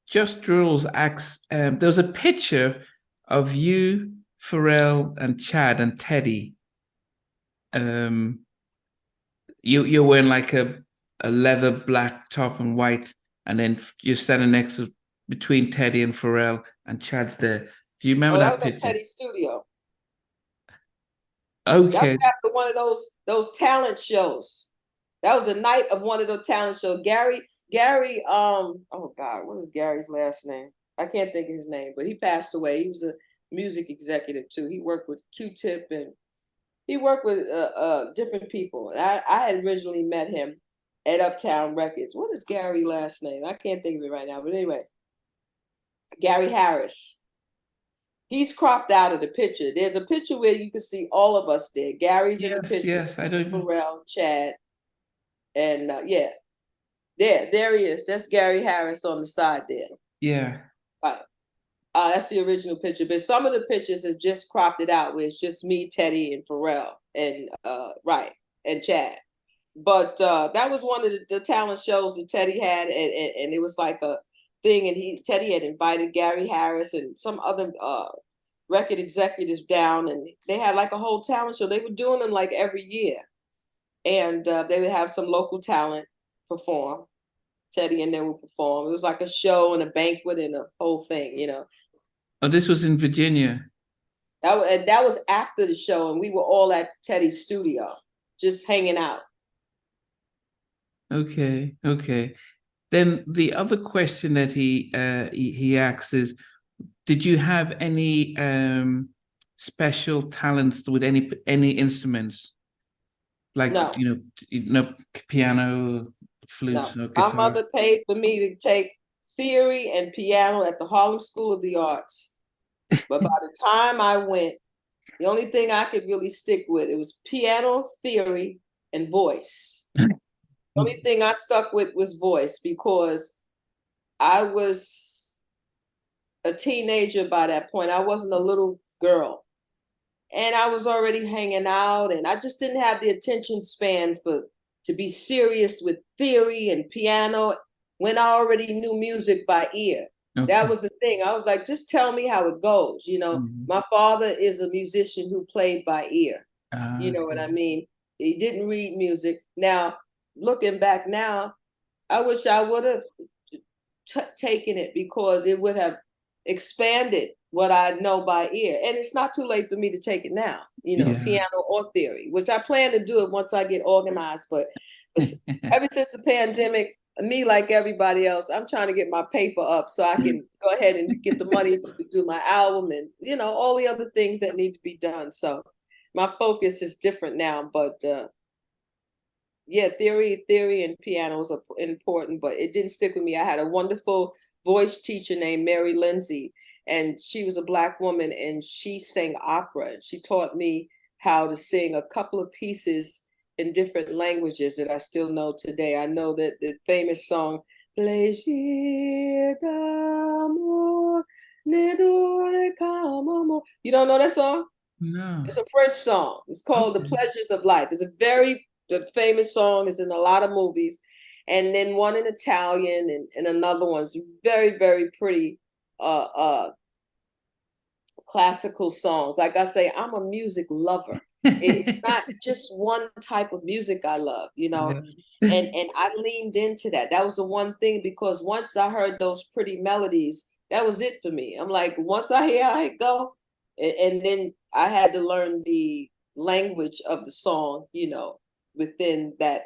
Just Rules asks, there was a picture of you, Pharrell, and Chad and Teddy. You're wearing like a leather black top and white, and then you're standing next to between Teddy and Pharrell, and Chad's there. Do you remember that that was at picture? Teddy's studio. Okay. That was after one of those talent shows. That was the night of one of those talent shows. Gary, oh God, what is Gary's last name? I can't think of his name, but he passed away. He was a music executive too. He worked with Q-Tip and he worked with different people. I had originally met him at Uptown Records. What is Gary's last name? I can't think of it right now. But anyway, Gary Harris. He's cropped out of the picture. There's a picture where you can see all of us there. Gary's in the picture. Yes, I don't even. Pharrell, Chad, and yeah, there he is. That's Gary Harris on the side there. Yeah. Right. That's the original picture. But some of the pictures have just cropped it out where it's just me, Teddy, and Pharrell, and and Chad. But that was one of the talent shows that Teddy had, and it was like a thing. And Teddy had invited Gary Harris and some other record executives down, and they had like a whole talent show. They were doing them like every year, and they would have some local talent perform. Teddy and them would perform. It was like a show and a banquet and a whole thing, you know. Oh, this was in Virginia. That was after the show, and we were all at Teddy's studio, just hanging out. Okay. Then the other question that he asks is, did you have any special talents with any instruments? Like No. Piano, flute, No. or guitar? My mother paid for me to take theory and piano at the Harlem School of the Arts. But by the time I went, the only thing I could really stick with, it was piano, theory, and voice. The only thing I stuck with was voice because I was a teenager by that point. I wasn't a little girl. And I was already hanging out, and I just didn't have the attention span to be serious with theory and piano when I already knew music by ear. Okay. That was the thing. I was like, just tell me how it goes. You know, My father is a musician who played by ear. You know what I mean? He didn't read music. Now, looking back now, I wish I would have taken it because it would have expanded what I know by ear. And it's not too late for me to take it now, piano or theory, which I plan to do it once I get organized. But ever since the pandemic, me, like everybody else, I'm trying to get my paper up so I can go ahead and get the money to do my album and, all the other things that need to be done. So my focus is different now, but theory and piano was important, but it didn't stick with me. I had a wonderful voice teacher named Mary Lindsay, and she was a Black woman, and she sang opera. She taught me how to sing a couple of pieces in different languages that I still know today. I know that the famous song, Plaisir d'amour, ne dure qu'un moment. You don't know that song? No. It's a French song. It's called The Pleasures of Life. It's a very famous song. It's in a lot of movies. And then one in Italian and another one's very, very pretty classical songs. Like I say, I'm a music lover. It's not just one type of music I love, and I leaned into that. That was the one thing, because once I heard those pretty melodies, that was it for me. I'm like, once I hear how it go, and then I had to learn the language of the song, within that,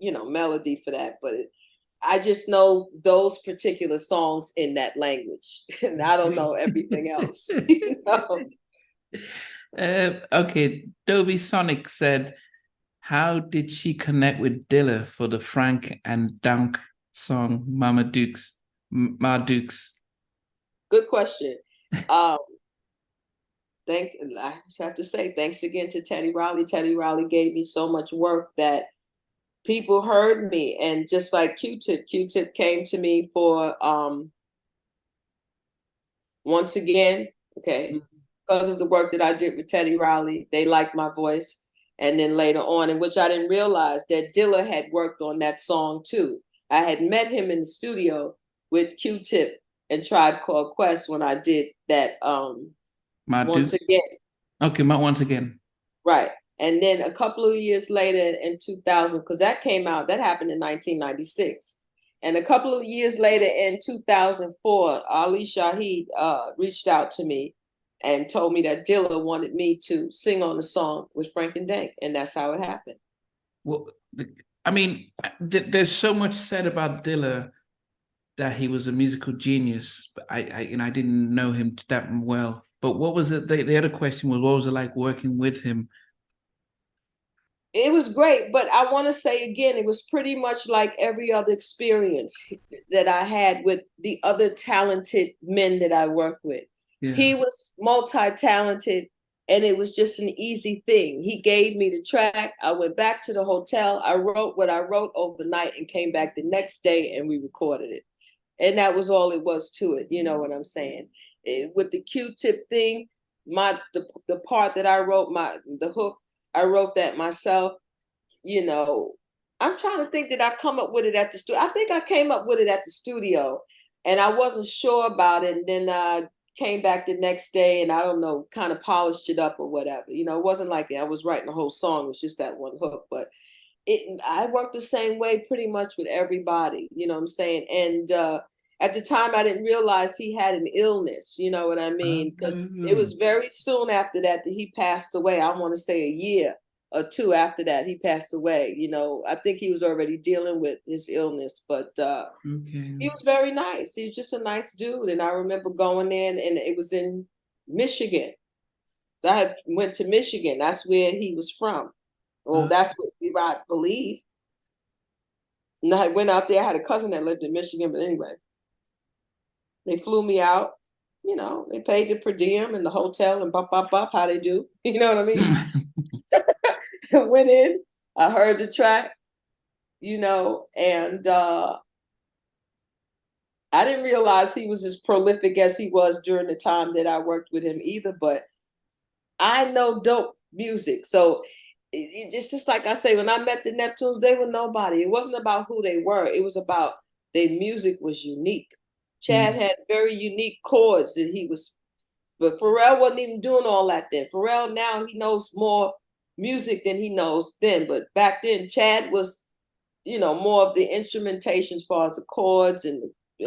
melody for that. But I just know those particular songs in that language, and I don't know everything else. Okay, Dobie Sonic said, how did she connect with Dilla for the Frank and Dunk song Ma Dukes? Good question. I have to say thanks again to Teddy Riley. Teddy Riley gave me so much work that people heard me, and just like Q-Tip came to me for once again, okay. Because of the work that I did with Teddy Riley, they liked my voice. And then later on, in which I didn't realize that Dilla had worked on that song too. I had met him in the studio with Q-Tip and Tribe Called Quest when I did that Once Again. Okay, Once Again. Right. And then a couple of years later in 2000, because that happened in 1996. And a couple of years later in 2004, Ali Shaheed reached out to me and told me that Dilla wanted me to sing on the song with Frank and Dank. And that's how it happened. Well, I mean, there's so much said about Dilla that he was a musical genius, but I didn't know him that well. But what was it? The other question was, what was it like working with him? It was great, but I want to say again, it was pretty much like every other experience that I had with the other talented men that I worked with. Yeah. He was multi-talented, and it was just an easy thing. He gave me the track. I went back to the hotel. I wrote what I wrote overnight and came back the next day, and we recorded it. And that was all it was to it. You know what I'm saying? With the Q-Tip thing, the part that I wrote, the hook, I wrote that myself. You know, I'm trying to think, did I come up with it at the studio? I think I came up with it at the studio, and I wasn't sure about it. And then I came back the next day, and I don't know, kind of polished it up or whatever. You know, it wasn't like I was writing a whole song. It was just that one hook. But I worked the same way pretty much with everybody. You know what I'm saying? And at the time, I didn't realize he had an illness. You know what I mean? Because it was very soon after that he passed away. I want to say a year or two after that he passed away. You know, I think he was already dealing with his illness, but he was very nice. He was just a nice dude. And I remember going in, and it was in Michigan. I went to Michigan. That's where he was from. Well, that's what I believe. And I went out there. I had a cousin that lived in Michigan, but anyway. They flew me out, you know, they paid the per diem and the hotel and bop, how they do. You know what I mean? Went in, I heard the track, you know, and I didn't realize he was as prolific as he was during the time that I worked with him either, but I know dope music. So it's just like I say, when I met the Neptunes, they were nobody. It wasn't about who they were. It was about their music was unique. Chad had very unique chords that he was, but Pharrell wasn't even doing all that then. Pharrell now, he knows more music than he knows then. But back then, Chad was, you know, more of the instrumentation as far as the chords and he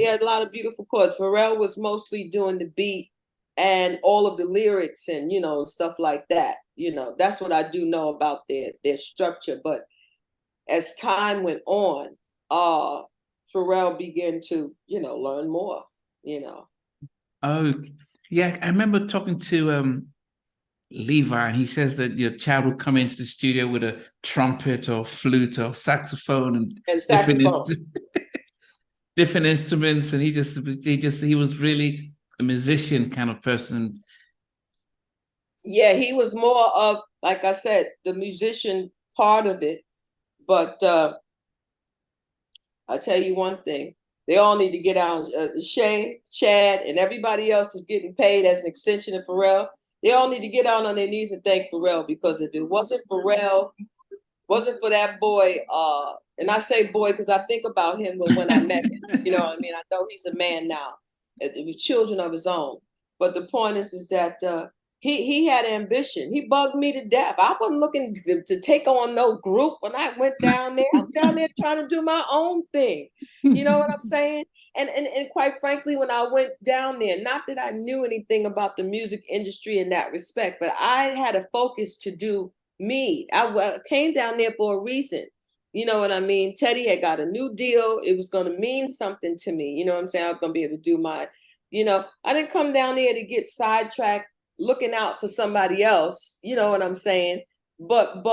had a lot of beautiful chords. Pharrell was mostly doing the beat and all of the lyrics and, you know, stuff like that. You know, that's what I do know about their structure. But as time went on, Pharrell began to, you know, learn more, you know. Oh, yeah. I remember talking to Levi, and he says that your Chad would come into the studio with a trumpet or flute or saxophone and different instruments, and he was really a musician kind of person. Yeah, he was more of, like I said, the musician part of it. But I'll tell you one thing. They all need to get out. Shay, Chad, and everybody else is getting paid as an extension of Pharrell. They all need to get out on their knees and thank Pharrell, because if it wasn't Pharrell, wasn't for that boy, and I say boy because I think about him when I met him. You know what I mean? I know he's a man now. It was children of his own. But the point is that he had ambition. He bugged me to death. I wasn't looking to take on no group when I went down there. I'm down there trying to do my own thing. You know what I'm saying? And quite frankly, when I went down there, not that I knew anything about the music industry in that respect, but I had a focus to do me. I came down there for a reason. You know what I mean? Teddy had got a new deal. It was going to mean something to me. You know what I'm saying? I was going to be able to do my, you know, I didn't come down there to get sidetracked looking out for somebody else. You know what I'm saying? But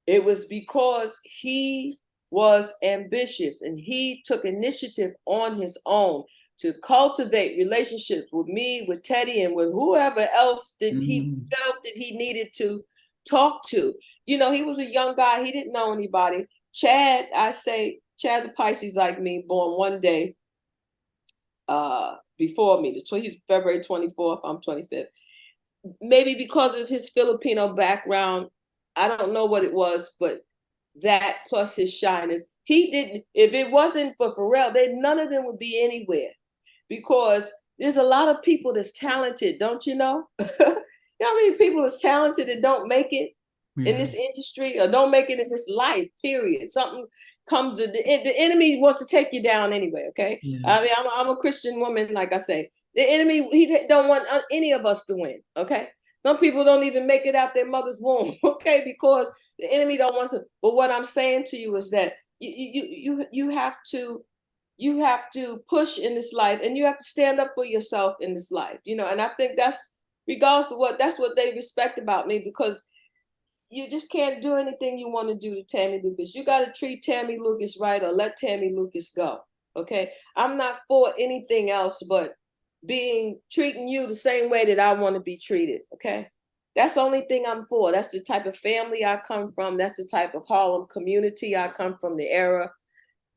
it was because he was ambitious and he took initiative on his own to cultivate relationships with me, with Teddy, and with whoever else that he felt that he needed to talk to. You know, he was a young guy. He didn't know anybody. Chad, I say, Chad's a Pisces like me, born one day before me. He's February 24th. I'm 25th. Maybe because of his Filipino background, I don't know what it was, but that plus his shyness, he didn't, if it wasn't for Pharrell, none of them would be anywhere, because there's a lot of people that's talented, don't you know? You know how many people that's talented that don't make it in this industry, or don't make it in this life, period. Something comes, the enemy wants to take you down anyway, okay? I mean, I'm a Christian woman, like I say. The enemy, he don't want any of us to win, okay? Some people don't even make it out their mother's womb, okay? Because the enemy don't want to. But what I'm saying to you is that you have to push in this life, and you have to stand up for yourself in this life, you know. And I think that's, regardless of that's what they respect about me, because you just can't do anything you want to do to Tammy Lucas. You got to treat Tammy Lucas right, or let Tammy Lucas go, okay? I'm not for anything else but treating you the same way that I want to be treated, okay? That's the only thing I'm for. That's the type of family I come from. That's the type of Harlem community I come from, the era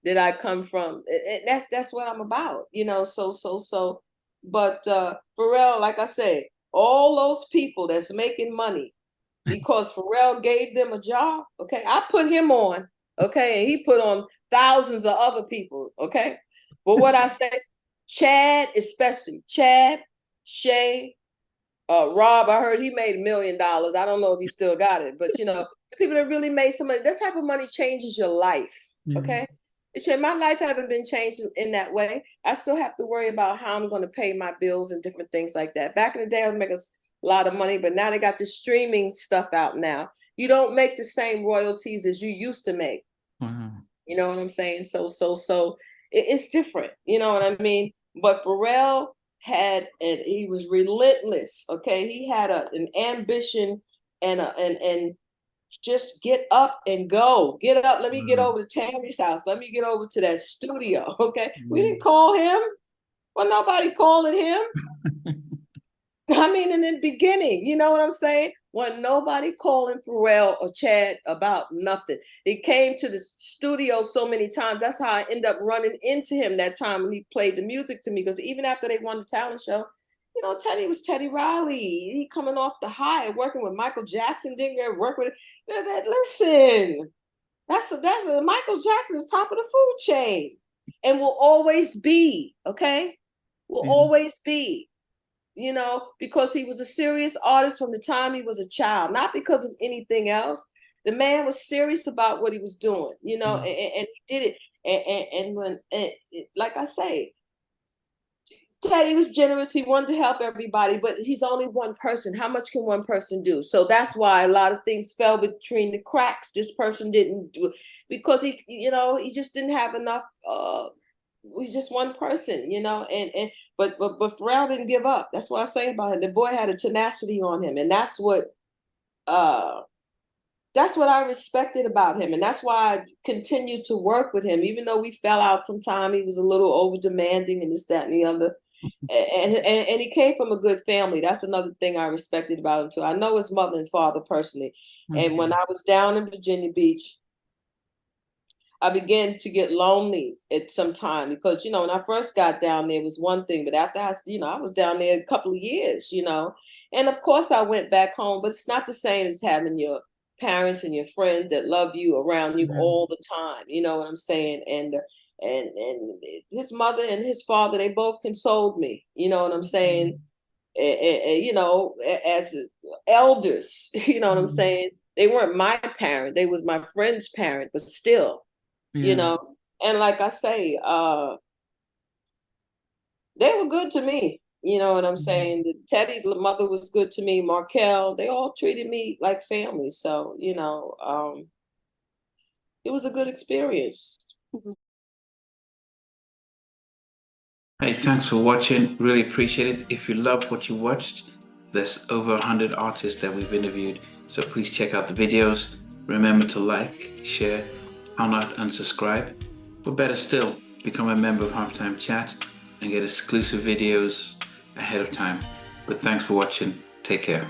that I come from. That's what I'm about, you know. But Pharrell, like I said, all those people that's making money because Pharrell gave them a job, okay? I put him on, okay? And he put on thousands of other people, okay? But what I say, Chad, especially Chad, Shay, Rob, I heard he made $1 million. I don't know if he still got it, but you know, the people that really made some money, that type of money changes your life, okay? My life haven't been changed in that way. I still have to worry about how I'm going to pay my bills and different things like that. Back in the day, I was making a lot of money, but now they got the streaming stuff out now. You don't make the same royalties as you used to make. You know what I'm saying? So it's different. You know what I mean? But Pharrell he was relentless. Okay, he had an ambition and just get up and go. Get up. Let me get over to Tammy's house. Let me get over to that studio. Okay, we didn't call him. Well, nobody calling him. I mean, in the beginning, you know what I'm saying? When nobody calling Pharrell or Chad about nothing. He came to the studio so many times. That's how I ended up running into him that time when he played the music to me. Because even after they won the talent show, you know, Teddy was Teddy Riley. He coming off the high, working with Michael Jackson, didn't get work with it. Listen, that's Michael Jackson's top of the food chain, and will always be, okay? Will always be. You know, because he was a serious artist from the time he was a child, not because of anything else. The man was serious about what he was doing, you know, and he did it. And like I say, Teddy was generous. He wanted to help everybody, but he's only one person. How much can one person do? So that's why a lot of things fell between the cracks. This person didn't do it because he just didn't have enough. He's just one person, you know, but Pharrell didn't give up. That's what I say about him. The boy had a tenacity on him, and that's what I respected about him, and that's why I continued to work with him, even though we fell out sometime. He was a little over demanding and this, that, and the other, and he came from a good family. That's another thing I respected about him too. I know his mother and father personally, and when I was down in Virginia Beach, I began to get lonely at some time because, you know, when I first got down there, it was one thing, but after I was down there a couple of years, you know, and of course I went back home, but it's not the same as having your parents and your friends that love you around you all the time. You know what I'm saying? And his mother and his father, they both consoled me. You know what I'm saying? You know, as elders, you know what I'm saying? They weren't my parent. They was my friend's parent, but still. You know, and like I say, they were good to me. You know what I'm saying? Teddy's mother was good to me. Markel, they all treated me like family. So, you know, it was a good experience. Hey, thanks for watching. Really appreciate it. If you love what you watched, there's over 100 artists that we've interviewed. So please check out the videos. Remember to like, share, and subscribe. But better still, become a member of Halftime Chat and get exclusive videos ahead of time. But thanks for watching. Take care.